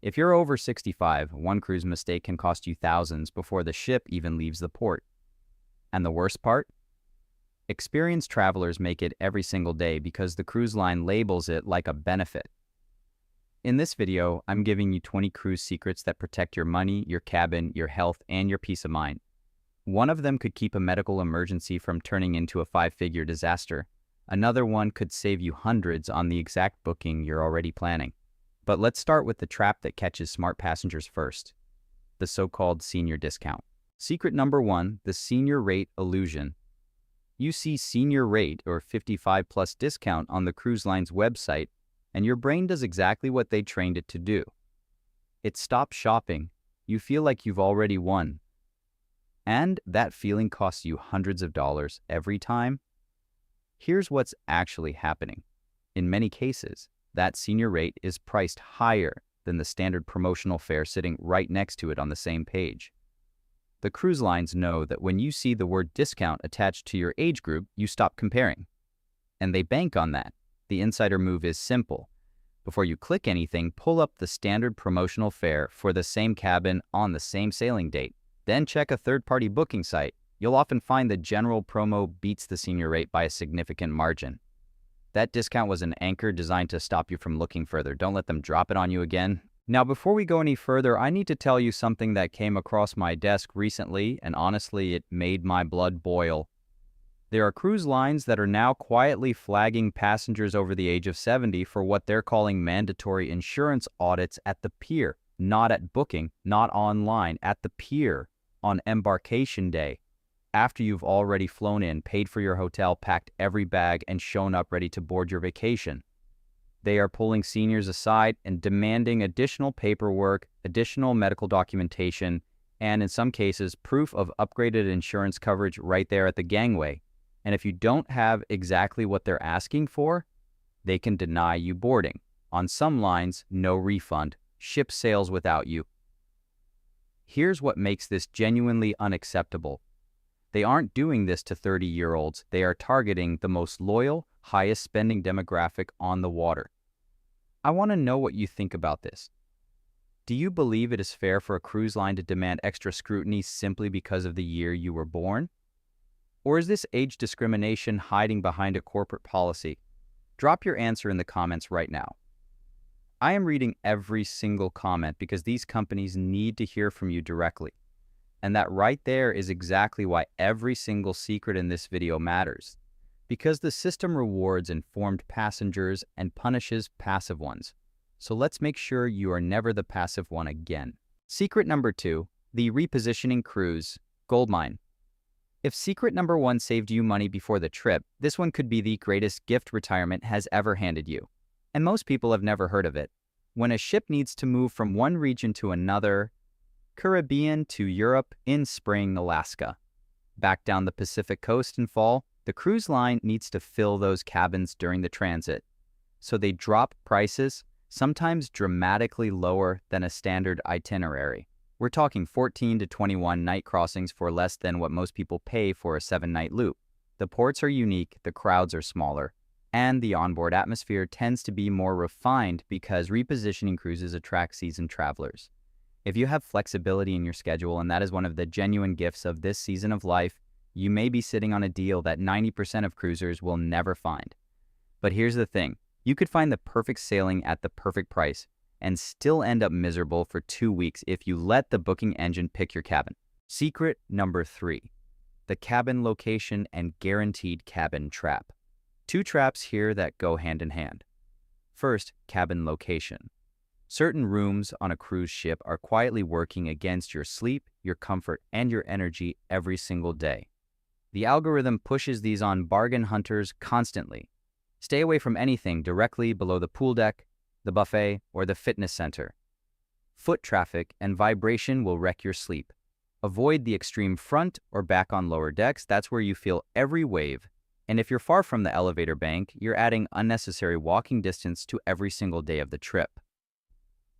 If you're over 65, one cruise mistake can cost you thousands before the ship even leaves the port. And the worst part? Experienced travelers make it every single day because the cruise line labels it like a benefit. In this video, I'm giving you 20 cruise secrets that protect your money, your cabin, your health, and your peace of mind. One of them could keep a medical emergency from turning into a 5-figure disaster. Another one could save you hundreds on the exact booking you're already planning. But let's start with the trap that catches smart passengers first, the so-called senior discount. Secret number 1, the senior rate illusion. You see senior rate or 55 plus discount on the cruise line's website, and your brain does exactly what they trained it to do. It stops shopping. You feel like you've already won. And that feeling costs you hundreds of dollars every time. Here's what's actually happening. In many cases, that senior rate is priced higher than the standard promotional fare sitting right next to it on the same page. The cruise lines know that when you see the word discount attached to your age group, you stop comparing. And they bank on that. The insider move is simple. Before you click anything, pull up the standard promotional fare for the same cabin on the same sailing date. Then check a third-party booking site. You'll often find the general promo beats the senior rate by a significant margin. That discount was an anchor designed to stop you from looking further. Don't let them drop it on you again. Now, before we go any further, I need to tell you something that came across my desk recently, and honestly, it made my blood boil. There are cruise lines that are now quietly flagging passengers over the age of 70 for what they're calling mandatory insurance audits at the pier, not at booking, not online, at the pier on embarkation day, after you've already flown in, paid for your hotel, packed every bag, and shown up ready to board your vacation. They are pulling seniors aside and demanding additional paperwork, additional medical documentation, and in some cases, proof of upgraded insurance coverage right there at the gangway. And if you don't have exactly what they're asking for, they can deny you boarding. On some lines, no refund. Ship sails without you. Here's what makes this genuinely unacceptable. They aren't doing this to 30-year-olds. They are targeting the most loyal, highest spending demographic on the water. I want to know what you think about this. Do you believe it is fair for a cruise line to demand extra scrutiny simply because of the year you were born? Or is this age discrimination hiding behind a corporate policy? Drop your answer in the comments right now. I am reading every single comment because these companies need to hear from you directly. And that right there is exactly why every single secret in this video matters. Because the system rewards informed passengers and punishes passive ones. So let's make sure you are never the passive one again. Secret number 2, the repositioning cruise gold mine. If secret number 1 saved you money before the trip, this one could be the greatest gift retirement has ever handed you. And most people have never heard of it. When a ship needs to move from one region to another, Caribbean to Europe in spring, Alaska, back down the Pacific coast in fall, the cruise line needs to fill those cabins during the transit. So they drop prices, sometimes dramatically lower than a standard itinerary. We're talking 14 to 21 night crossings for less than what most people pay for a 7-night loop. The ports are unique, the crowds are smaller, and the onboard atmosphere tends to be more refined because repositioning cruises attract seasoned travelers. If you have flexibility in your schedule, and that is one of the genuine gifts of this season of life, you may be sitting on a deal that 90% of cruisers will never find. But here's the thing, you could find the perfect sailing at the perfect price and still end up miserable for 2 weeks if you let the booking engine pick your cabin. Secret number 3, the cabin location and guaranteed cabin trap. 2 traps here that go hand in hand. First, cabin location. Certain rooms on a cruise ship are quietly working against your sleep, your comfort, and your energy every single day. The algorithm pushes these on bargain hunters constantly. Stay away from anything directly below the pool deck, the buffet, or the fitness center. Foot traffic and vibration will wreck your sleep. Avoid the extreme front or back on lower decks. That's where you feel every wave. And if you're far from the elevator bank, you're adding unnecessary walking distance to every single day of the trip.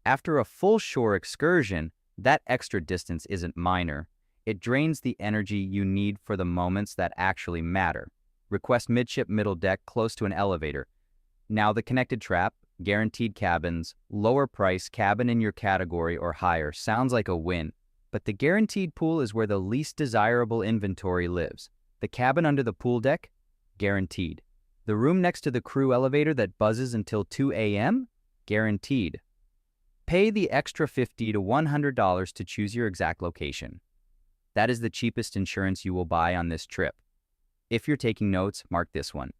After a full shore excursion, that extra distance isn't minor. It drains the energy you need for the moments that actually matter. Request midship middle deck close to an elevator. Now the connected trap, Guaranteed cabins, lower price cabin in your category or higher sounds like a win, but the guaranteed pool is where the least desirable inventory lives. The cabin under the pool deck? Guaranteed. The room next to the crew elevator that buzzes until 2 a.m.? Guaranteed. Pay the extra $50 to $100 to choose your exact location. That is the cheapest insurance you will buy on this trip. If you're taking notes, mark this one,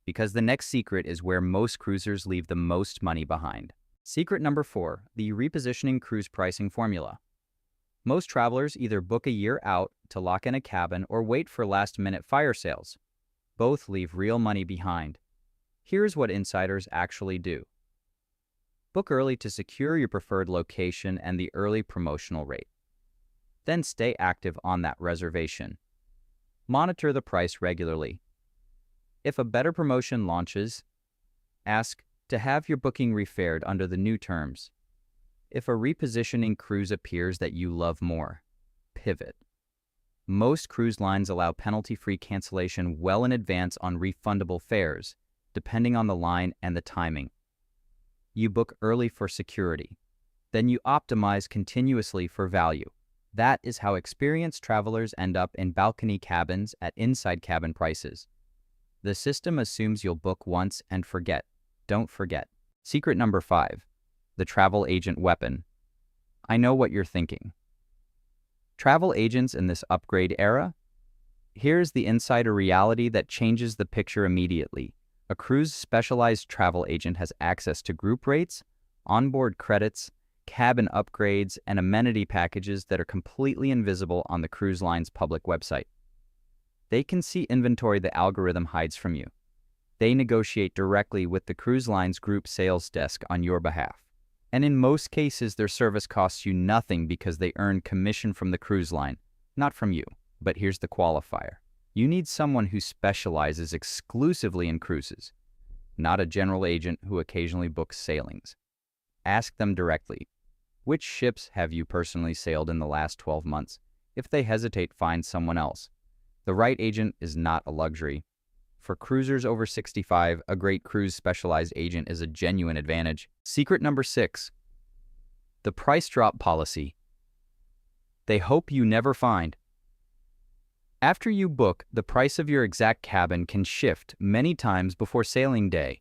because the next secret is where most cruisers leave the most money behind. Secret number 4, the repositioning cruise pricing formula. Most travelers either book a year out to lock in a cabin or wait for last-minute fire sales. Both leave real money behind. Here's what insiders actually do. Book early to secure your preferred location and the early promotional rate. Then stay active on that reservation. Monitor the price regularly. If a better promotion launches, ask to have your booking refared under the new terms. If a repositioning cruise appears that you love more, pivot. Most cruise lines allow penalty-free cancellation well in advance on refundable fares, depending on the line and the timing. You book early for security. Then you optimize continuously for value. That is how experienced travelers end up in balcony cabins at inside cabin prices. The system assumes you'll book once and forget. Don't forget. Secret number 5, the travel agent weapon. I know what you're thinking. Travel agents in this upgrade era? Here's the insider reality that changes the picture immediately. A cruise specialized travel agent has access to group rates, onboard credits, cabin upgrades, and amenity packages that are completely invisible on the cruise line's public website. They can see inventory the algorithm hides from you. They negotiate directly with the cruise line's group sales desk on your behalf. And in most cases, their service costs you nothing because they earn commission from the cruise line, not from you. But here's the qualifier. You need someone who specializes exclusively in cruises, not a general agent who occasionally books sailings. Ask them directly. Which ships have you personally sailed in the last 12 months? If they hesitate, find someone else. The right agent is not a luxury. For cruisers over 65, a great cruise specialized agent is a genuine advantage. Secret number 6, the price drop policy. They hope you never find. After you book, the price of your exact cabin can shift many times before sailing day.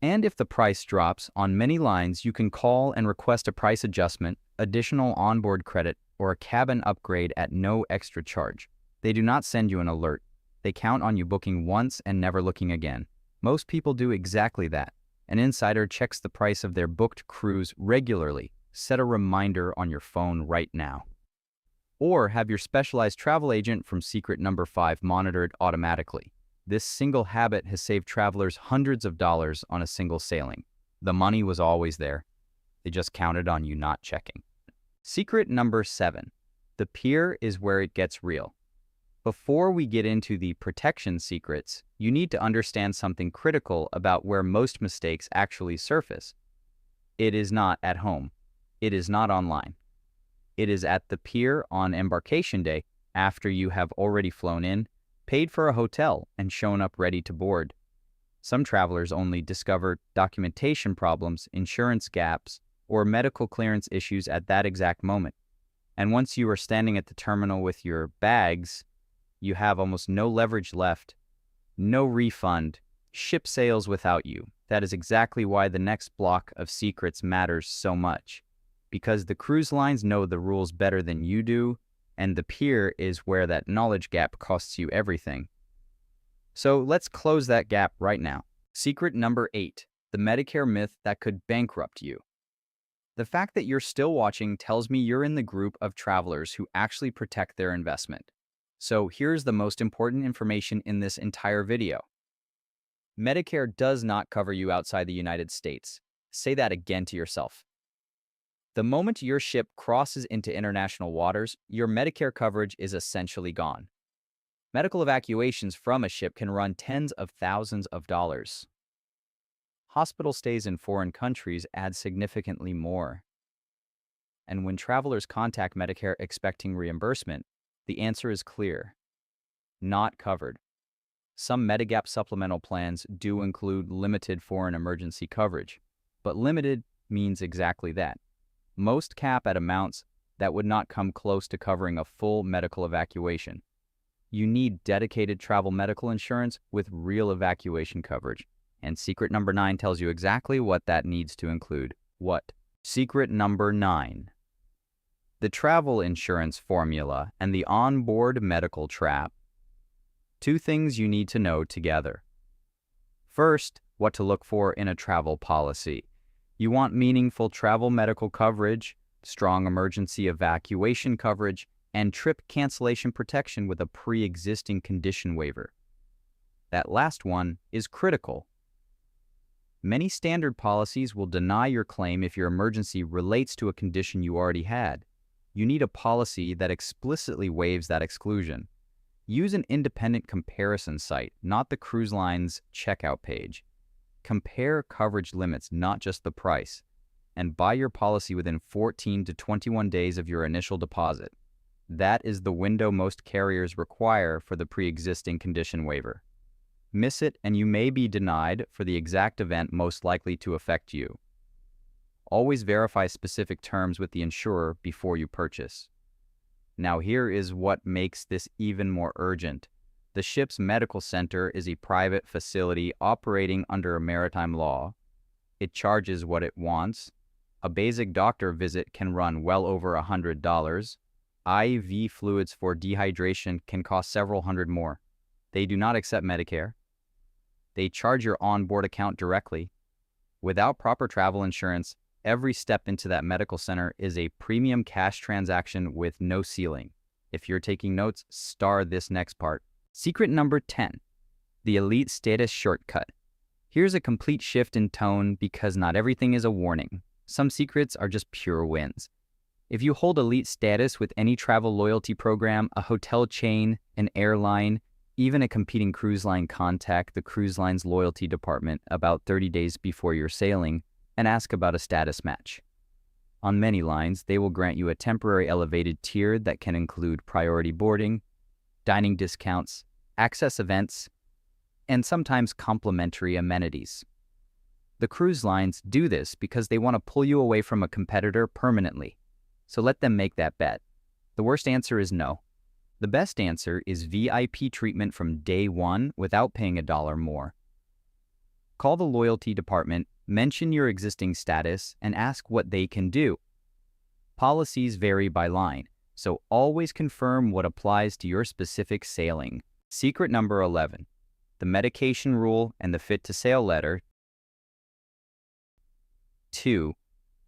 And if the price drops on many lines, you can call and request a price adjustment, additional onboard credit, or a cabin upgrade at no extra charge. They do not send you an alert. They count on you booking once and never looking again. Most people do exactly that. An insider checks the price of their booked cruise regularly. Set a reminder on your phone right now. Or have your specialized travel agent from secret number 5 monitored automatically. This single habit has saved travelers hundreds of dollars on a single sailing. The money was always there. They just counted on you not checking. Secret number 7. The pier is where it gets real. Before we get into the protection secrets, you need to understand something critical about where most mistakes actually surface. It is not at home. It is not online. It is at the pier on embarkation day after you have already flown in, paid for a hotel, and shown up ready to board. Some travelers only discover documentation problems, insurance gaps, or medical clearance issues at that exact moment. And once you are standing at the terminal with your bags, you have almost no leverage left, no refund, ship sails without you. That is exactly why the next block of secrets matters so much. Because the cruise lines know the rules better than you do, and the pier is where that knowledge gap costs you everything. So let's close that gap right now. Secret number 8, the Medicare myth that could bankrupt you. The fact that you're still watching tells me you're in the group of travelers who actually protect their investment. So here's the most important information in this entire video. Medicare does not cover you outside the United States. Say that again to yourself. The moment your ship crosses into international waters, your Medicare coverage is essentially gone. Medical evacuations from a ship can run tens of thousands of dollars. Hospital stays in foreign countries add significantly more. And when travelers contact Medicare expecting reimbursement, the answer is clear: not covered. Some Medigap supplemental plans do include limited foreign emergency coverage, but limited means exactly that. Most cap at amounts that would not come close to covering a full medical evacuation. You need dedicated travel medical insurance with real evacuation coverage. And secret number 9 tells you exactly what that needs to include. What? Secret number 9. The travel insurance formula and the onboard medical trap. 2 things you need to know together. First, what to look for in a travel policy. You want meaningful travel medical coverage, strong emergency evacuation coverage, and trip cancellation protection with a pre-existing condition waiver. That last one is critical. Many standard policies will deny your claim if your emergency relates to a condition you already had. You need a policy that explicitly waives that exclusion. Use an independent comparison site, not the cruise line's checkout page. Compare coverage limits, not just the price, and buy your policy within 14 to 21 days of your initial deposit. That is the window most carriers require for the pre-existing condition waiver. Miss it and you may be denied for the exact event most likely to affect you. Always verify specific terms with the insurer before you purchase. Now here is what makes this even more urgent. The ship's medical center is a private facility operating under a maritime law. It charges what it wants. A basic doctor visit can run well over $100. IV fluids for dehydration can cost several hundred more. They do not accept Medicare. They charge your onboard account directly. Without proper travel insurance, every step into that medical center is a premium cash transaction with no ceiling. If you're taking notes, star this next part. Secret number 10. The elite status shortcut. Here's a complete shift in tone because not everything is a warning. Some secrets are just pure wins. If you hold elite status with any travel loyalty program, a hotel chain, an airline, even a competing cruise line, contact the cruise line's loyalty department about 30 days before you're sailing and ask about a status match. On many lines, they will grant you a temporary elevated tier that can include priority boarding, dining discounts, access events, and sometimes complimentary amenities. The cruise lines do this because they want to pull you away from a competitor permanently. So let them make that bet. The worst answer is no. The best answer is VIP treatment from day one without paying $1 more. Call the loyalty department, mention your existing status, and ask what they can do. Policies vary by line, so always confirm what applies to your specific sailing. Secret number 11. The medication rule and the fit to sail letter. 2.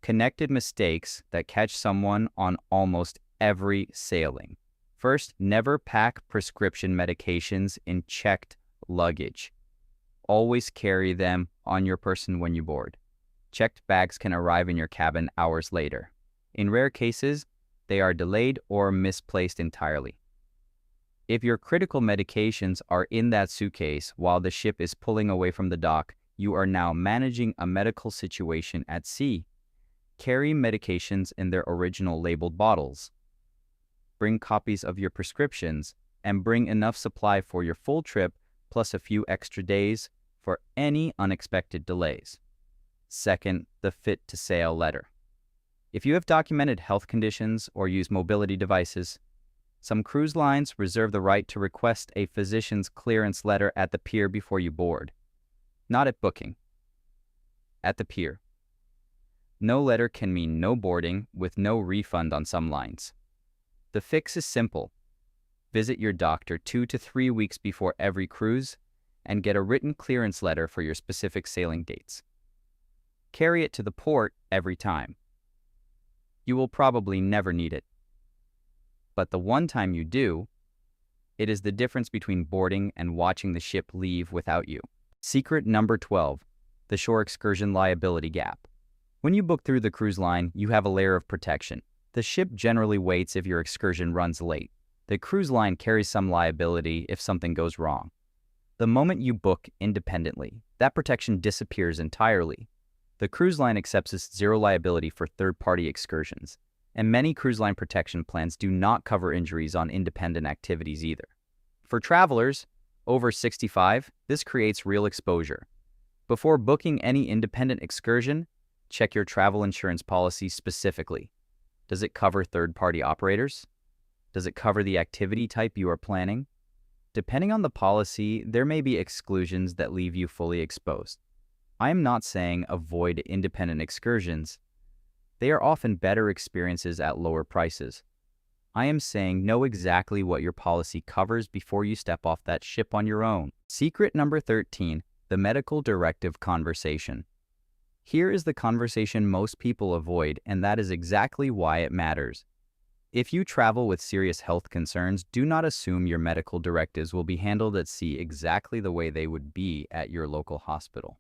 Connected mistakes that catch someone on almost every sailing. First, never pack prescription medications in checked luggage. Always carry them on your person when you board. Checked bags can arrive in your cabin hours later. In rare cases, they are delayed or misplaced entirely. If your critical medications are in that suitcase while the ship is pulling away from the dock, you are now managing a medical situation at sea. Carry medications in their original labeled bottles. Bring copies of your prescriptions and bring enough supply for your full trip plus a few extra days for any unexpected delays. Second, the fit to sail letter. If you have documented health conditions or use mobility devices, some cruise lines reserve the right to request a physician's clearance letter at the pier before you board. Not at booking. At the pier. No letter can mean no boarding with no refund on some lines. The fix is simple. Visit your doctor 2 to 3 weeks before every cruise and get a written clearance letter for your specific sailing dates. Carry it to the port every time. You will probably never need it. But the one time you do, it is the difference between boarding and watching the ship leave without you. Secret number 12. The shore excursion liability gap. When you book through the cruise line, you have a layer of protection. The ship generally waits if your excursion runs late. The cruise line carries some liability if something goes wrong. The moment you book independently, that protection disappears entirely. The cruise line accepts zero liability for third-party excursions, and many cruise line protection plans do not cover injuries on independent activities either. For travelers over 65, this creates real exposure. Before booking any independent excursion, Check your travel insurance policy specifically. Does it cover third-party operators? Does it cover the activity type you are planning? Depending on the policy, there may be exclusions that leave you fully exposed. I am not saying avoid independent excursions. They are often better experiences at lower prices. I am saying know exactly what your policy covers before you step off that ship on your own. Secret number 13, the medical directive conversation. Here is the conversation most people avoid, and that is exactly why it matters. If you travel with serious health concerns, do not assume your medical directives will be handled at sea exactly the way they would be at your local hospital.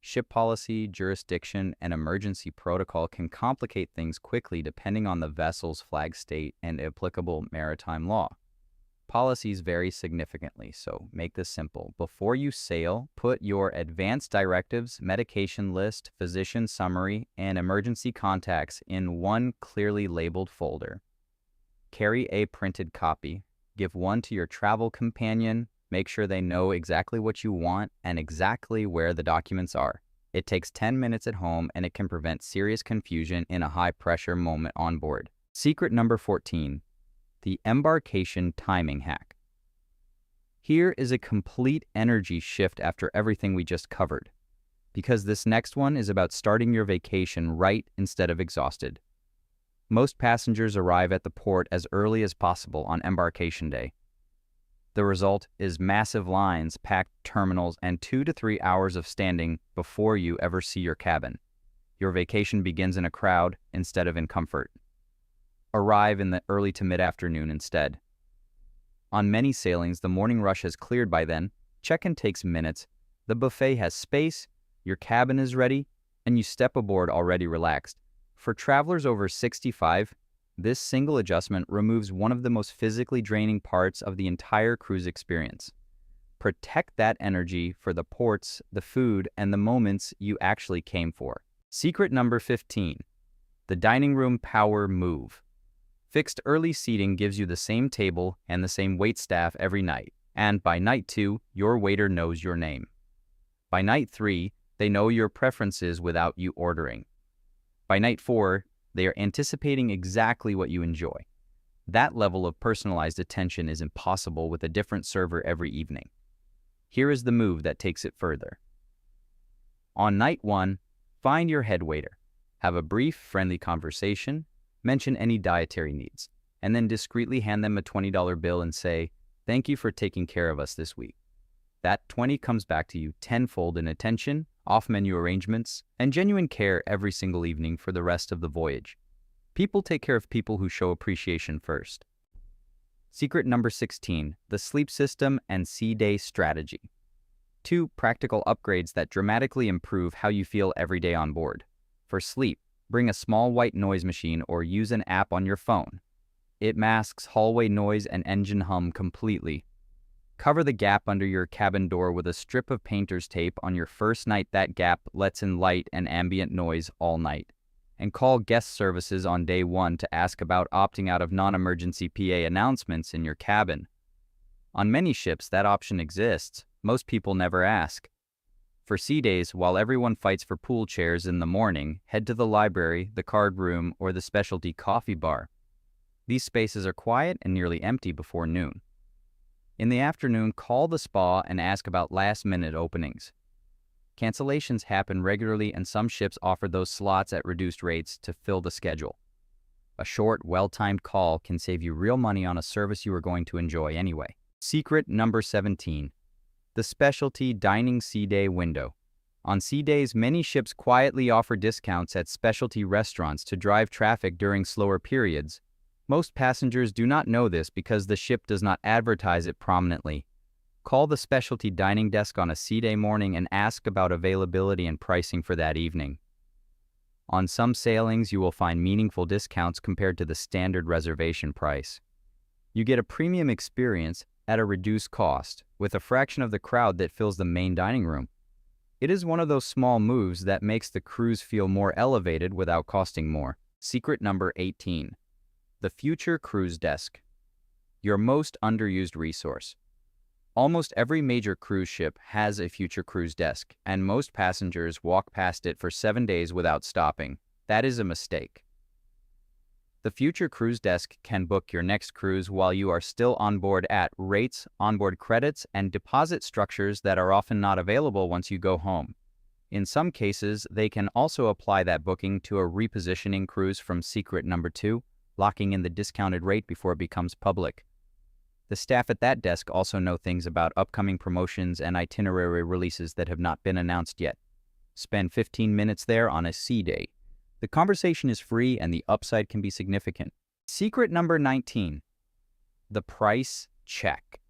Ship policy, jurisdiction, and emergency protocol can complicate things quickly depending on the vessel's flag state and applicable maritime law. Policies vary significantly, so make this simple. Before you sail, put your advanced directives, medication list, physician summary, and emergency contacts in one clearly labeled folder. Carry a printed copy. Give one to your travel companion. Make sure they know exactly what you want and exactly where the documents are. It takes 10 minutes at home, and it can prevent serious confusion in a high-pressure moment on board. Secret number 14. The embarkation timing hack. Here is a complete energy shift after everything we just covered, because this next one is about starting your vacation right instead of exhausted. Most passengers arrive at the port as early as possible on embarkation day. The result is massive lines, packed terminals, and 2 to 3 hours of standing before you ever see your cabin. Your vacation begins in a crowd instead of in comfort. Arrive in the early to mid-afternoon instead. On many sailings, the morning rush has cleared by then, check-in takes minutes, the buffet has space, your cabin is ready, and you step aboard already relaxed. For travelers over 65, this single adjustment removes one of the most physically draining parts of the entire cruise experience. Protect that energy for the ports, the food, and the moments you actually came for. Secret number 15. The dining room power move. Fixed early seating gives you the same table and the same waitstaff every night, and by night 2, your waiter knows your name. By night 3, they know your preferences without you ordering. By night 4, they are anticipating exactly what you enjoy. That level of personalized attention is impossible with a different server every evening. Here is the move that takes it further. On night 1, find your head waiter. Have a brief, friendly conversation, mention any dietary needs, and then discreetly hand them a $20 bill and say, "Thank you for taking care of us this week." That 20 comes back to you tenfold in attention, off-menu arrangements, and genuine care every single evening for the rest of the voyage. People take care of people who show appreciation first. Secret number 16, the sleep system and sea day strategy. 2 practical upgrades that dramatically improve how you feel every day on board. For sleep, bring a small white noise machine or use an app on your phone. It masks hallway noise and engine hum completely. Cover the gap under your cabin door with a strip of painter's tape on your first night. That gap lets in light and ambient noise all night. And call guest services on day 1 to ask about opting out of non-emergency PA announcements in your cabin. On many ships, that option exists. Most people never ask. For sea days, while everyone fights for pool chairs in the morning, head to the library, the card room, or the specialty coffee bar. These spaces are quiet and nearly empty before noon. In the afternoon, call the spa and ask about last-minute openings. Cancellations happen regularly, and some ships offer those slots at reduced rates to fill the schedule. A short, well-timed call can save you real money on a service you are going to enjoy anyway. Secret number 17. The specialty dining sea day window. On sea days, many ships quietly offer discounts at specialty restaurants to drive traffic during slower periods. Most passengers do not know this because the ship does not advertise it prominently. Call the specialty dining desk on a sea day morning and ask about availability and pricing for that evening. On some sailings, you will find meaningful discounts compared to the standard reservation price. You get a premium experience at a reduced cost, with a fraction of the crowd that fills the main dining room. It is one of those small moves that makes the cruise feel more elevated without costing more. Secret number 18. The future cruise desk. Your most underused resource. Almost every major cruise ship has a future cruise desk, and most passengers walk past it for 7 days without stopping. That is a mistake. The future cruise desk can book your next cruise while you are still on board at rates, onboard credits, and deposit structures that are often not available once you go home. In some cases, they can also apply that booking to a repositioning cruise from secret number 2, locking in the discounted rate before it becomes public. The staff at that desk also know things about upcoming promotions and itinerary releases that have not been announced yet. Spend 15 minutes there on a sea day. The conversation is free and the upside can be significant. Secret number 19. The price check.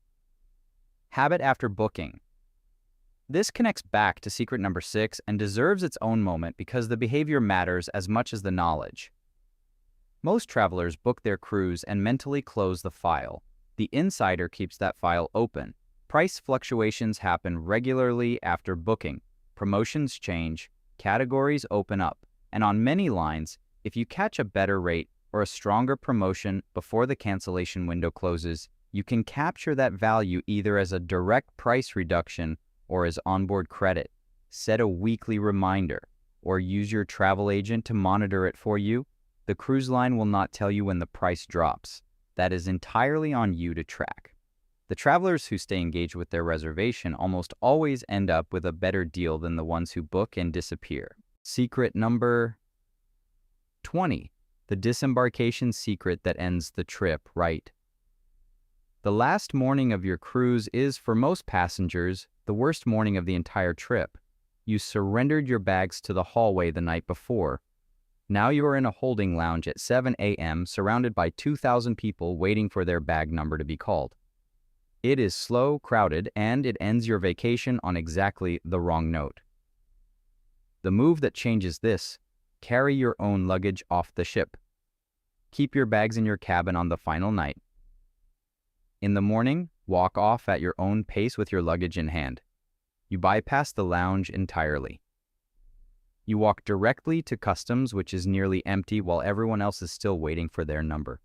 Habit after booking. This connects back to secret number 6 and deserves its own moment because the behavior matters as much as the knowledge. Most travelers book their cruise and mentally close the file. The insider keeps that file open. Price fluctuations happen regularly after booking. Promotions change, categories open up, and on many lines, if you catch a better rate or a stronger promotion before the cancellation window closes, you can capture that value either as a direct price reduction or as onboard credit. Set a weekly reminder or use your travel agent to monitor it for you. The cruise line will not tell you when the price drops. That is entirely on you to track. The travelers who stay engaged with their reservation almost always end up with a better deal than the ones who book and disappear. Secret number 20. The disembarkation secret that ends the trip right. The last morning of your cruise is, for most passengers, the worst morning of the entire trip. You surrendered your bags to the hallway the night before. Now you are in a holding lounge at 7 a.m. surrounded by 2,000 people waiting for their bag number to be called. It is slow, crowded, and it ends your vacation on exactly the wrong note. The move that changes this: carry your own luggage off the ship. Keep your bags in your cabin on the final night. In the morning, walk off at your own pace with your luggage in hand. You bypass the lounge entirely. You walk directly to customs, which is nearly empty while everyone else is still waiting for their number.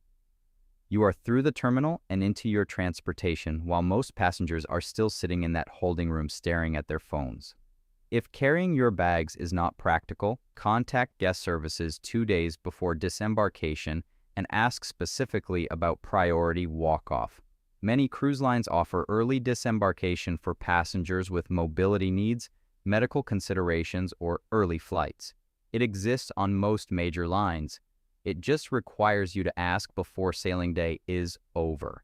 You are through the terminal and into your transportation while most passengers are still sitting in that holding room staring at their phones. If carrying your bags is not practical, contact guest services 2 days before disembarkation and ask specifically about priority walk-off. Many cruise lines offer early disembarkation for passengers with mobility needs, medical considerations, or early flights. It exists on most major lines. It just requires you to ask before sailing day is over.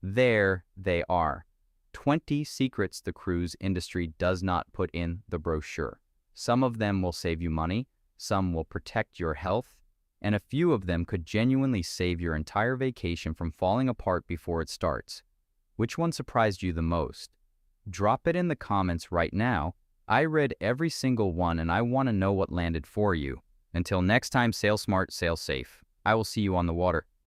There they are. 20 secrets the cruise industry does not put in the brochure. Some of them will save you money, some will protect your health, and a few of them could genuinely save your entire vacation from falling apart before it starts. Which one surprised you the most? Drop it in the comments right now. I read every single one and I want to know what landed for you. Until next time, sail smart, sail safe. I will see you on the water.